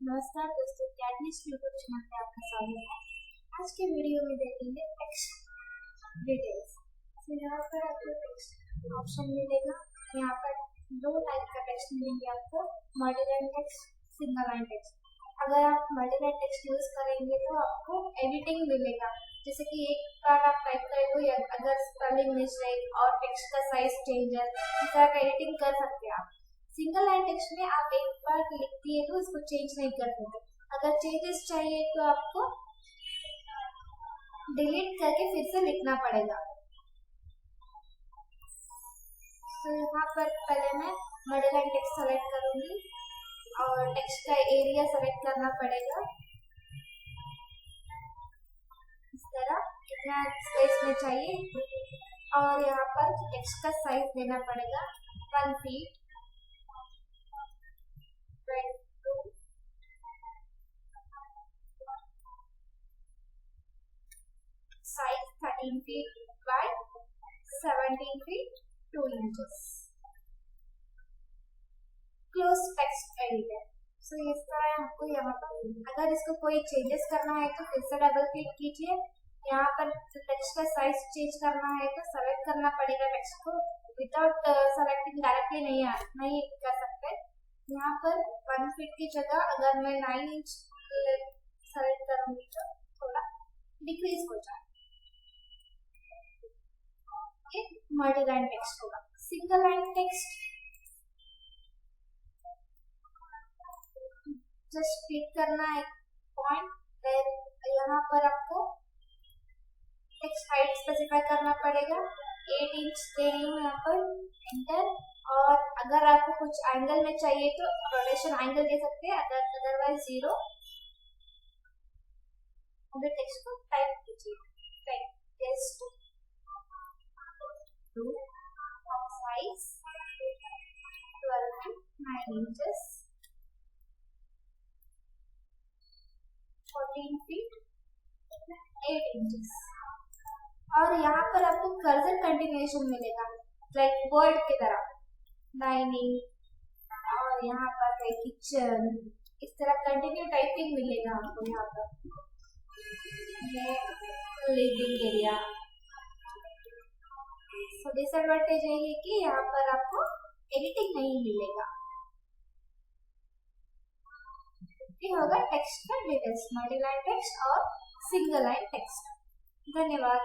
नमस्कार दोस्तों, CAD nest YouTube channel पे आपका स्वागत है। आज के वीडियो में देखेंगे टेक्स्ट डिटेल्स। तो यहाँ पर आपको टेक्स्ट ऑप्शन मिलेगा। यहाँ पर दो टाइप का टेक्स्ट मिलेंगे आपको, multiline text, single line text. अगर आप मल्टीलाइन टेक्स्ट यूज करेंगे तो आपको एडिटिंग मिलेगा, जैसे कि एक बार आप टाइप करें तो अगर स्पेलिंग मिस्टेक और टेक्स्ट का साइज चेंज है, इस तरह का एडिटिंग कर सकते हैं आप। सिंगल लाइन टेक्स्ट में आप एक बार लिख दिए तो इसको चेंज नहीं कर सकते। अगर चेंजेस चाहिए तो आपको डिलीट करके फिर से लिखना पड़ेगा। तो यहाँ पर पहले मैं मल्टीलाइन टेक्स्ट सेलेक्ट करूंगी और टेक्स्ट का एरिया सेलेक्ट करना पड़ेगा। इस तरह कितना स्पेस में चाहिए और यहाँ पर टेक्स्ट का साइज देना पड़ेगा 1 feet, size 13 feet by 17 feet 2 inches. Close text editor. So इस तरह आपको यहाँ पर अगर इसको कोई चेंजेस करना है तो फिर से डबल क्लिक कीजिए। यहाँ पर टेक्स्ट का साइज चेंज करना है तो सेलेक्ट करना पड़ेगा टेक्स्ट को, विदाउट सेलेक्टिंग डायरेक्टली नहीं कर सकते। यहाँ पर 1 फीट की जगह अगर मैं 9 इंच सेलेक्ट करूंगी तो थोड़ा डिक्रीज हो जाए। मल्टीलाइन टेक्स्ट होगा। Single line text just click करना है पॉइंट, देन यहाँ पर आपको टेक्स्ट हाइट स्पेसिफाई करना पड़ेगा। 8 इंच दे रही हूँ यहाँ पर, एंटर। और अगर आपको कुछ एंगल में चाहिए तो रोटेशन एंगल दे सकते हैं, अदरवाइज 0। अगर टेक्स्ट को टाइप कीजिए, type text size 12 feet 9 inches 14 feet 8 inches। और यहाँ पर आपको कर्सर कंटिन्यूएशन मिलेगा, लाइक वर्ड की तरह डाइनिंग, और यहाँ पर है किचन। इस तरह कंटिन्यू टाइपिंग मिलेगा आपको। यहाँ पर लिविंग एरिया। तो डिसएडवांटेज यही है कि यहाँ पर आपको एडिटिंग नहीं मिलेगा। ये होगा टेक्स्ट का डिटेल्स, मल्टीलाइन टेक्स्ट और सिंगल लाइन टेक्स्ट। धन्यवाद।